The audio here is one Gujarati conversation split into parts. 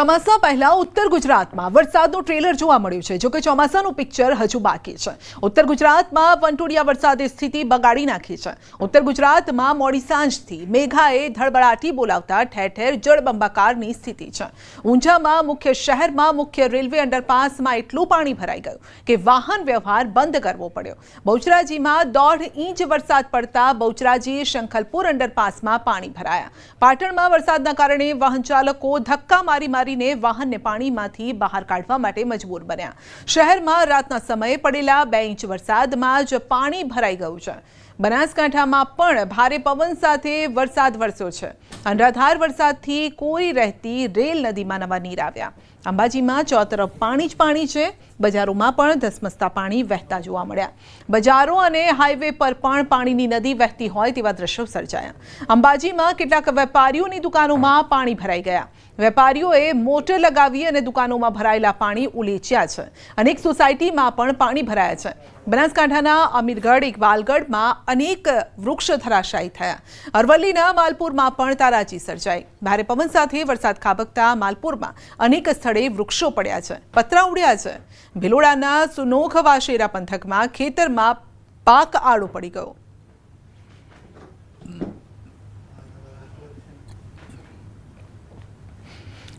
ચોમાસા પહેલા ઉત્તર ગુજરાતમાં વરસાદનું ટ્રેલર જોવા મળ્યું છે। જો કે ચોમાસાનું પિક્ચર હજુ બાકી છે। ઉત્તર ગુજરાતમાં વંટોળિયા વરસાદે સ્થિતિ બગાડી નાખી છે। ઉત્તર ગુજરાતમાં મોડી સાંજથી મેઘાએ ધડબડાટી બોલાવતા ઠેર ઠેર જળબંબાકારની સ્થિતિ છે। ઊંઝામાં મુખ્ય શહેરમાં મુખ્ય રેલવે અંડરપાસમાં એટલું પાણી ભરાઈ ગયું કે વાહન વ્યવહાર બંધ કરવો પડ્યો। બહુચરાજીમાં 1.5 ઇંચ વરસાદ પડતા બહુચરાજી શંખલપુર અંડરપાસમાં પાણી ભરાયા। પાટણમાં વરસાદના કારણે વાહન ચાલકો ધક્કા મારીને વાહનને પાણીમાંથી બહાર કાઢવા માટે મજબૂર બન્યા। શહેરમાં રાતના સમયે પડેલા 2 ઇંચ વરસાદમાં જ પાણી ભરાઈ ગયું છે। બનાસકાંઠામાં પણ ભારે પવન સાથે વરસાદ વરસ્યો છે। અનરાધાર વરસાદથી કોરી રહેતી રેલ નદીમાં નવા નીર આવ્યા। અંબાજીમાં ચોતરફ પાણી જ પાણી છે। બજારોમાં પણ ધસમસતા પાણી વહેતા જોવા મળ્યા। બજારો અને હાઈવે પર પણ પાણીની નદી વહેતી હોય તેવા દ્રશ્યો સર્જાયા। અંબાજીમાં કેટલાક વેપારીઓની દુકાનોમાં પાણી ભરાઈ ગયા। વેપારીઓએ મોટર લગાવી અને દુકાનોમાં ભરાયેલા પાણી ઉલેચ્યા છે। અનેક સોસાયટીમાં પણ પાણી ભરાયા છે। બનાસકાંઠાના અમીરગઢ ઇકબાલગઢમાં અનેક વૃક્ષ ધરાશાયી થયા। અરવલ્લીના માલપુરમાં પણ તારાજી સર્જાઈ। ભારે પવન સાથે વરસાદ ખાબકતા માલપુરમાં અનેક સ્થળે વૃક્ષો પડ્યા છે, પતરા ઉડ્યા છે। ભિલોડાના સુનોખ વાશેરા પંથકમાં ખેતરમાં પાક આડો પડી ગયો।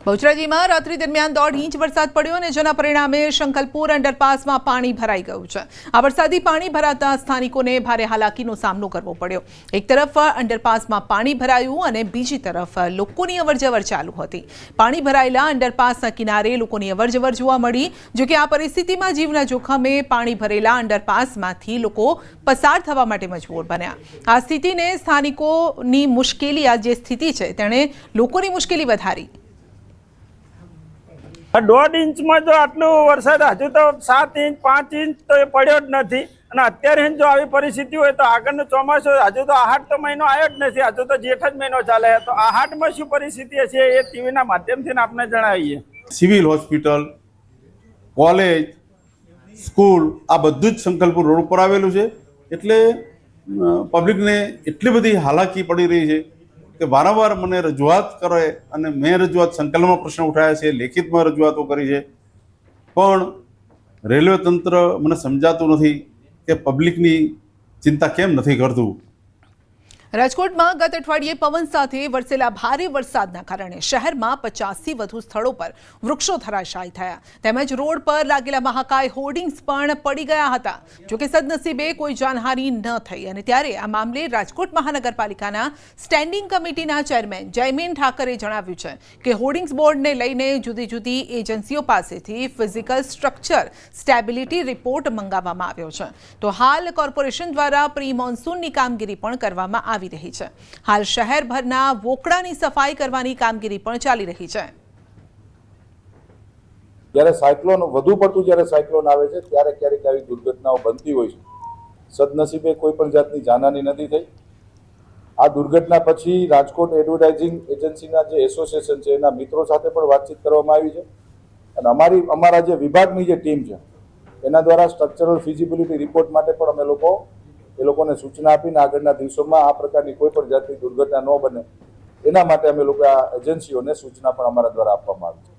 બહુચરાજીમાં રાત્રિ દરમિયાન 1.5 ઇંચ વરસાદ પડ્યો અને જેના પરિણામે શંખલપુર અંડરપાસમાં પાણી ભરાઈ ગયું છે। આ વરસાદી પાણી ભરાતા સ્થાનિકોને ભારે હાલાકીનો સામનો કરવો પડ્યો। એક તરફ અંડરપાસમાં પાણી ભરાયું અને બીજી તરફ લોકોની અવરજવર ચાલુ હતી। પાણી ભરાયેલા અંડરપાસના કિનારે લોકોની અવરજવર જોવા મળી। જો કે આ પરિસ્થિતિમાં જીવના જોખમે પાણી ભરેલા અંડરપાસમાંથી લોકો પસાર થવા માટે મજબૂર બન્યા। આ સ્થિતિને સ્થાનિકોની મુશ્કેલી આ જે સ્થિતિ છે તેણે લોકોની મુશ્કેલી વધારી। 1.5 ઇંચમાં જો આટલો વરસાદ હજુ તો 7 ઇંચ 5 ઇંચ તો એ પડ્યો જ નથી અને અત્યારે જો આવી પરિસ્થિતિ હોય તો આગળનું ચોમાસું હજુ તો આહાટ તો મહિનો આવ્યો જ નથી, હજુ તો જેઠ જ મહિનો ચાલે તો આહાટમાં શું પરિસ્થિતિ હશે એ ટીવીના માધ્યમથી આપણે જણાવીએ। સિવિલ હોસ્પિટલ, કોલેજ, સ્કૂલ આ બધું જ શંખલપુર રોડ ઉપર આવેલું છે। એટલે પબ્લિકને એટલી બધી હાલાકી પડી રહી છે કે વારંવાર મને રજૂઆત કરે અને મેં રજૂઆત સંકલનમાં પ્રશ્ન ઉઠાવ્યા છે, લેખિતમાં રજૂઆતો કરી છે, પણ રેલવે તંત્ર મને સમજાતું નથી કે પબ્લિકની ચિંતા કેમ નથી કરતું। રાજકોટમાં ગત અઠવાડિયે પવન સાથે વરસેલા ભારે વરસાદના કારણે શહેરમાં 50થી વધુ સ્થળો પર વૃક્ષો ધરાશાયી થયા। તેમજ રોડ પર લાગેલા મહાકાય હોર્ડિંગ્સ પણ પડી ગયા હતા। જોકે સદનસીબે કોઈ જાનહાનિ ન થઈ અને ત્યારે આ મામલે રાજકોટ મહાનગરપાલિકાના સ્ટેન્ડિંગ કમિટીના ચેરમેન જયમેન ઠાકરે જણાવ્યું છે કે હોર્ડિંગ્સ બોર્ડને લઈને જુદી જુદી એજન્સીઓ પાસેથી ફિઝિકલ સ્ટ્રક્ચર સ્ટેબિલિટી રિપોર્ટ મંગાવવામાં આવ્યો છે। તો હાલ કોર્પોરેશન દ્વારા પ્રી મોન્સૂનની કામગીરી પણ કરવામાં આવી રહી છે। હાલ શહેરભરના વોકડાની સફાઈ કરવાની કામગીરી પણ ચાલી રહી છે। જ્યારે સાયક્લોન વધુ પડતું જ્યારે સાયક્લોન આવે છે ત્યારે ક્યારેક આવી દુર્ઘટનાઓ બનતી હોય છે। સદનસીબે કોઈ પણ જાતની જાનહાનિ નથી થઈ। આ દુર્ઘટના પછી રાજકોટ એડવર્ટાઇઝિંગ એજન્સીના જે એસોસિએશન છે એના મિત્રો સાથે પણ વાતચીત કરવામાં આવી છે અને અમારા જે વિભાગની જે ટીમ છે એના દ્વારા સ્ટ્રક્ચરલ ફિઝિબિલિટી રિપોર્ટ માટે પણ અમે લોકોને સૂચના આપીને આગળના દિવસોમાં આ પ્રકારની કોઈ પણ જાતની દુર્ઘટના ન બને એના માટે અમે લોકો આ એજન્સીઓને સૂચના પણ અમારા દ્વારા આપવામાં આવી છે।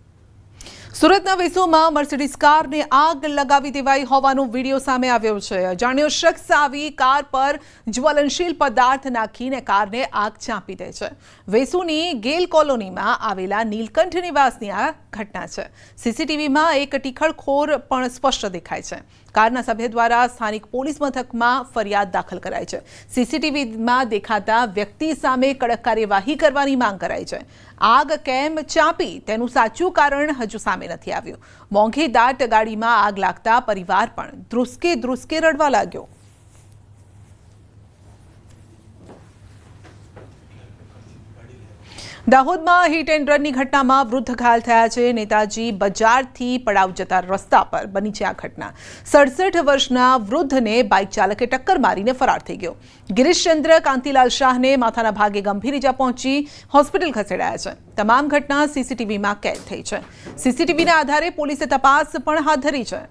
સુરતના વેસુમાં મર્સિડીઝ કારને આગ લગાવી દેવાઈ હોવાનો વિડીયો સામે આવ્યો છે। અજાણ્યો શખ્સ આવી કાર પર જ્વલનશીલ પદાર્થ નાખીને કારને આગ ચાંપી દે છે। વેસુની ગેલ કોલોનીમાં આવેલા નીલકંઠ નિવાસની આ ઘટના છે। સીસીટીવીમાં એક ટીખળખોર પણ સ્પષ્ટ દેખાય છે। કારના સભ્ય દ્વારા સ્થાનિક પોલીસ મથકમાં ફરિયાદ દાખલ કરાઈ છે। સીસીટીવીમાં દેખાતા વ્યક્તિ સામે કડક કાર્યવાહી કરવાની માંગ કરાઈ છે। આગ કેમ ચાંપી તેનું સાચું કારણ હજુ સામે નથી આવ્યું। મોંઘી દાટ ગાડીમાં આગ લાગતા પરિવાર પણ ધ્રુસકે રડવા લાગ્યો। દાહોદમાં હિટ એન્ડ રનની ઘટનામાં વૃદ્ધ ઘાયલ થયા છે। નેતાજી બજારથી પડાવ જતા રસ્તા પર બની છે આ ઘટના। 67 વર્ષના વૃદ્ધને બાઇક ચાલકે ટક્કર મારીને ફરાર થઈ ગયો। ગિરીશચંદ્ર કાંતિલાલ શાહને માથાના ભાગે ગંભીર ઇજા પહોંચી હોસ્પિટલ ખસેડાયા છે। તમામ ઘટના સીસીટીવીમાં કેદ થઈ છે। સીસીટીવીના આધારે પોલીસે તપાસ પણ હાથ ધરી છે।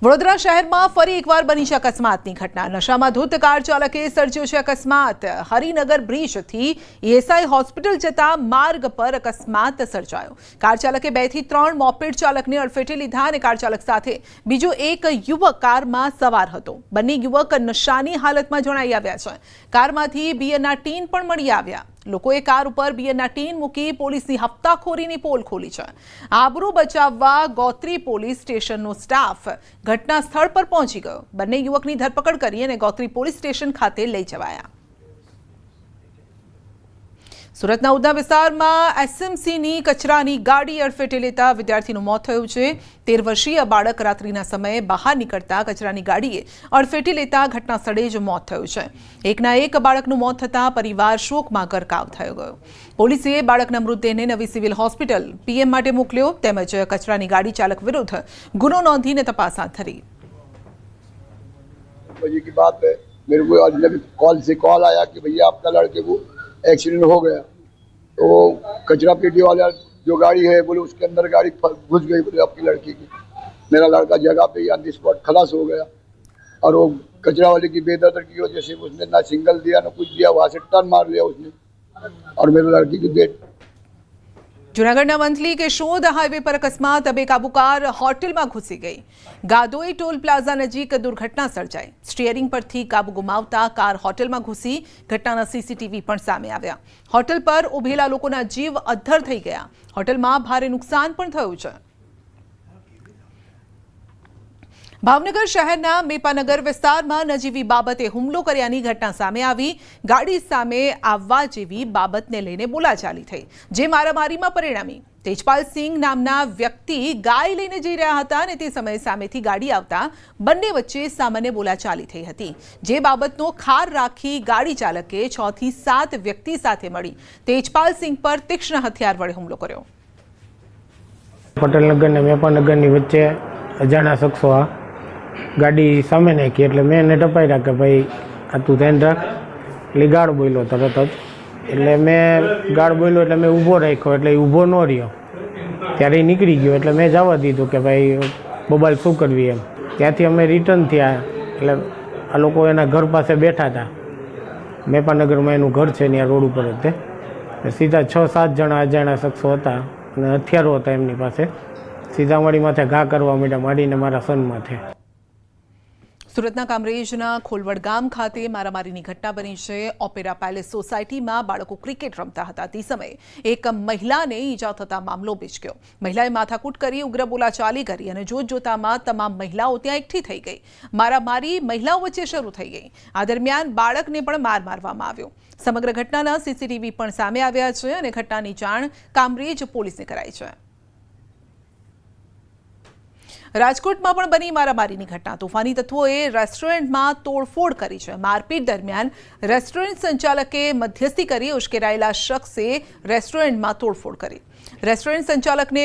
વડોદરા શહેરમાં ફરી એકવાર બની છે અકસ્માતની ઘટના. નશામાં ધૂત કાર ચાલકે સર્જ્યો છે અકસ્માત. હરિનગર બ્રિજથી એએસઆઈ હોસ્પિટલ જતા માર્ગ પર અકસ્માત સર્જાયો. કાર ચાલકે 2 થી 3 મોપેડ ચાલકને અડફેટે લીધા અને કાર ચાલક સાથે બીજો એક યુવક કારમાં સવાર હતો. બંને યુવક નશાની હાલતમાં જણાઈ આવ્યા છે. કારમાંથી બિયરના ટીન પણ મળી આવ્યા. લોકોએ કાર ઉપર બિયરના ટીન મૂકી પોલીસની હપ્તાખોરીની પોલ ખોલી છે. આબરૂ બચાવવા ગોત્રી પોલીસ સ્ટેશનનો સ્ટાફ ઘટના સ્થળ પર પહોંચી ગયો. બંને યુવકની ધરપકડ કરી અને ગોત્રી પોલીસ સ્ટેશન ખાતે લઈ જવાયા. સુરતના ઉધના વિસ્તારમાં એસએમસીની કચરાની ગાડી અડફેટે લેતા વિદ્યાર્થીનું મોત થયું છે. 13 વર્ષીય બાળક રાત્રિના સમયે બહાર નીકળતા કચરાની ગાડીએ અડફેટે લેતા ઘટના સ્થળે જ મોત થયું છે. એકના એક બાળકનું મોત થતાં પરિવાર શોકમાં ગરકાવ થયો ગયો. પોલીસે બાળકના મૃતદેહને નવી સિવિલ હોસ્પિટલ પીએમ માટે મોકલ્યો તેમજ કચરાની ગાડી ચાલક વિરુદ્ધ ગુનો નોંધીને તપાસ હાથ ધરી. की बात है, मेरे को आज कॉल आया कि भैया आपका लड़के को एक्सीडेंट हो गया. तो कचरा पेटी वाला जो गाड़ी है बोले उसके अंदर गाड़ी घुस गई बोले आपकी लड़की की. मेरा लड़का जगह पे ही ऑन दी स्पॉट खलास हो गया और वो कचरा वाले की बेदर्दी की वजह से उसने ना सिंगल दिया ना कुछ दिया, वहाँ से टर्न मार लिया उसने और मेरे लड़की की डेथ. જૂનાગઢના મંથલી કેશોદ હાઈવે પર અકસ્માત. બેકાબુ કાર હોટેલમાં ઘૂસી ગઈ. ગાદોઈ ટોલ પ્લાઝા નજીક દુર્ઘટના સર્જાઈ. સ્ટીયરિંગ પરથી કાબુ ગુમાવતા કાર હોટેલમાં ઘૂસી. ઘટનાના સીસીટીવી પણ સામે આવ્યા. હોટેલ પર ઉભેલા લોકોના જીવ અદ્ધર થઈ ગયા. હોટેલમાં ભારે નુકસાન પણ થયું છે. ભાવનગર શહેરના મેપાનગર વિસ્તારમાં નજીવી બાબતે હુમલો કર્યાની ઘટના સામે આવી. ગાડી સામે આવવા જેવી બાબતને લઈને બોલાચાલી થઈ, જે મારામારીમાં પરિણમી. તેજપાલસિંહ નામના વ્યક્તિ ગાય લઈને જઈ રહ્યા હતા અને તે સમયે સામેથી ગાડી આવતા બંને વચ્ચે સામાન્ય બોલાચાલી થઈ હતી, જે બાબતનો ખાર રાખી ગાડી ચાલકે 6 થી 7 વ્યક્તિ સાથે મળી તેજપાલસિંહ પર તીક્ષ્ણ હથિયાર વડે હુમલો કર્યો. પટેલનગર અને મેપાનગરની વચ્ચે અજાણ્યા શખ્સો ગાડી સામે નાખી એટલે મેં એને ટપાઈ રાખ કે ભાઈ આ તું ધ્યાન રાખ. એટલે ગાળ બોલ્યો તરત જ. એટલે મેં ગાળ બોલ્યો એટલે મેં ઊભો રાખ્યો એટલે એ ઊભો ન રહ્યો. ત્યારે એ નીકળી ગયો એટલે મેં જવા દીધું કે ભાઈ મોબાઈલ શું કરવી એમ. ત્યાંથી અમે રિટર્ન થયા એટલે આ લોકો એના ઘર પાસે બેઠા હતા. મેપાનગરમાં એનું ઘર છે ત્યાં રોડ ઉપર જ. તે સીધા 6-7 જણા અજાણ્યા શખ્સો હતા અને હથિયારો હતા એમની પાસે. સીધા મારી માથે ઘા કરવા માંડ્યા, મારીને મારા સન માથે. સુરતના કામરેજના ખોલવડ ગામ ખાતે મારામારીની ઘટના બની છે. ઓપેરા પેલેસ સોસાયટીમાં બાળકો ક્રિકેટ રમતા હતા તે સમયે એક મહિલાને ઈજા થતા મામલો બીચક્યો. મહિલાએ માથાકૂટ કરી ઉગ્ર બોલાચાલી કરી અને જોતજોતામાં તમામ મહિલાઓ ત્યાં એકઠી થઈ ગઈ. મારામારી મહિલાઓ વચ્ચે શરૂ થઈ ગઈ. આ દરમિયાન બાળકને પણ માર મારવામાં આવ્યો. સમગ્ર ઘટનાના સીસીટીવી પણ સામે આવ્યા છે અને ઘટનાની જાણ કામરેજ પોલીસને કરાઈ છે. રાજકોટમાં પણ બની મારામારીની ઘટના. તોફાની તત્વોએ રેસ્ટોરન્ટમાં તોડફોડ કરી છે. મારપીટ દરમિયાન રેસ્ટોરન્ટ સંચાલકે મધ્યસ્થી કરી ઉશ્કેરાયેલા શખ્સે રેસ્ટોરન્ટમાં તોડફોડ કરી. રેસ્ટોરન્ટ સંચાલકને